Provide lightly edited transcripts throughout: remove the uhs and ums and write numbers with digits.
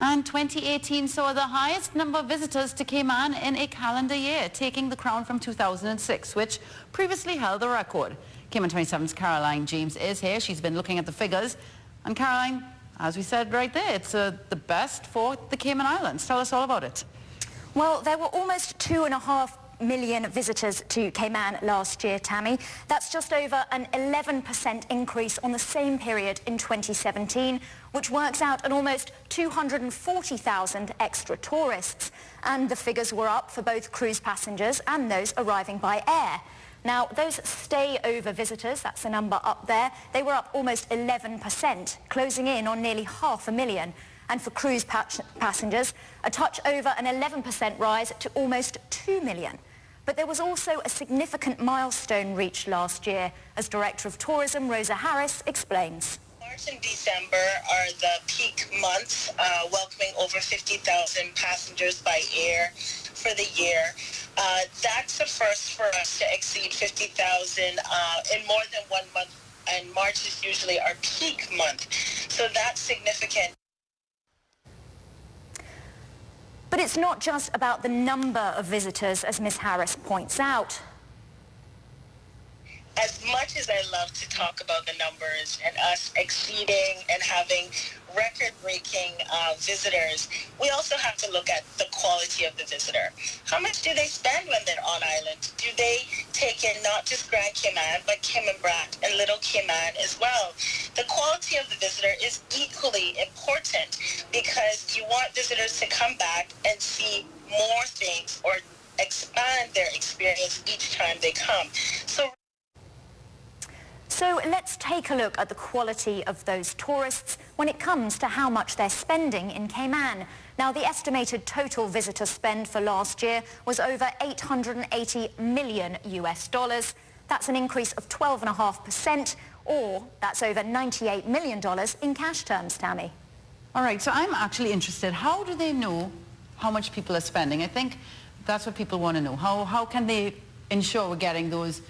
And 2018 saw the highest number of visitors to Cayman in a calendar year, taking the crown from 2006, which previously held the record. Cayman 27's Caroline James is here. She's been looking at the figures. And Caroline, as we said right there, it's the best for the Cayman Islands. Tell us all about it. Well, there were almost 2.5 million visitors to Cayman last year, Tammy. That's just over an 11% increase on the same period in 2017, which works out at almost 240,000 extra tourists. And the figures were up for both cruise passengers and those arriving by air. Now, those stay-over visitors, that's the number up there, they were up almost 11%, closing in on nearly 500,000. And for cruise passengers, a touch over an 11% rise to almost 2 million. But there was also a significant milestone reached last year, as Director of Tourism Rosa explains. March and December are the peak months, welcoming over 50,000 passengers by air for the year. That's a first for us to exceed 50,000 in more than 1 month, and March is usually our peak month. So that's significant. But it's not just about the number of visitors, as Ms. Harris points out. As much as I love to talk about the numbers and us exceeding and having record-breaking visitors, we also have to look at the quality of the visitor. How much do they spend when they're on island? Do they take in not just Grand Cayman, but Cayman Brac and Little Cayman as well? The quality of the visitor is equally important because you want visitors to come back and see more things or expand their experience each time they come. So let's take a look at the quality of those tourists when it comes to how much they're spending in Cayman. Now, the estimated total visitor spend for last year was over $880 million US. That's an increase of 12.5%, or that's over $98 million in cash terms, Tammy. All right, so I'm actually interested. How do they know how much people are spending? I think that's what people want to know. How can they ensure we're getting those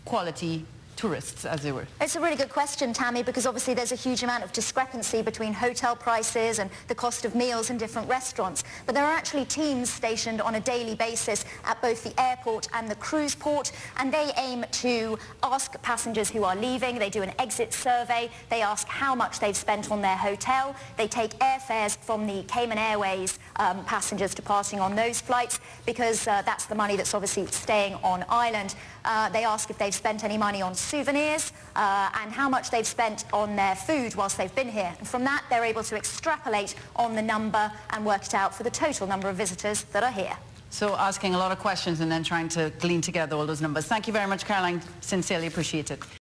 quality tourists, as they were? It's a really good question, Tammy, because obviously there's a huge amount of discrepancy between hotel prices and the cost of meals in different restaurants. But there are actually teams stationed on a daily basis at both the airport and the cruise port, and they aim to ask passengers who are leaving. They do an exit survey. They ask how much they've spent on their hotel. They take airfares from the Cayman Airways passengers departing on those flights, because that's the money that's obviously staying on island. They ask if they've spent any money on souvenirs and how much they've spent on their food whilst they've been here. And from that, they're able to extrapolate on the number and work it out for the total number of visitors that are here. So asking a lot of questions and then trying to glean together all those numbers. Thank you very much, Caroline. Sincerely appreciate it.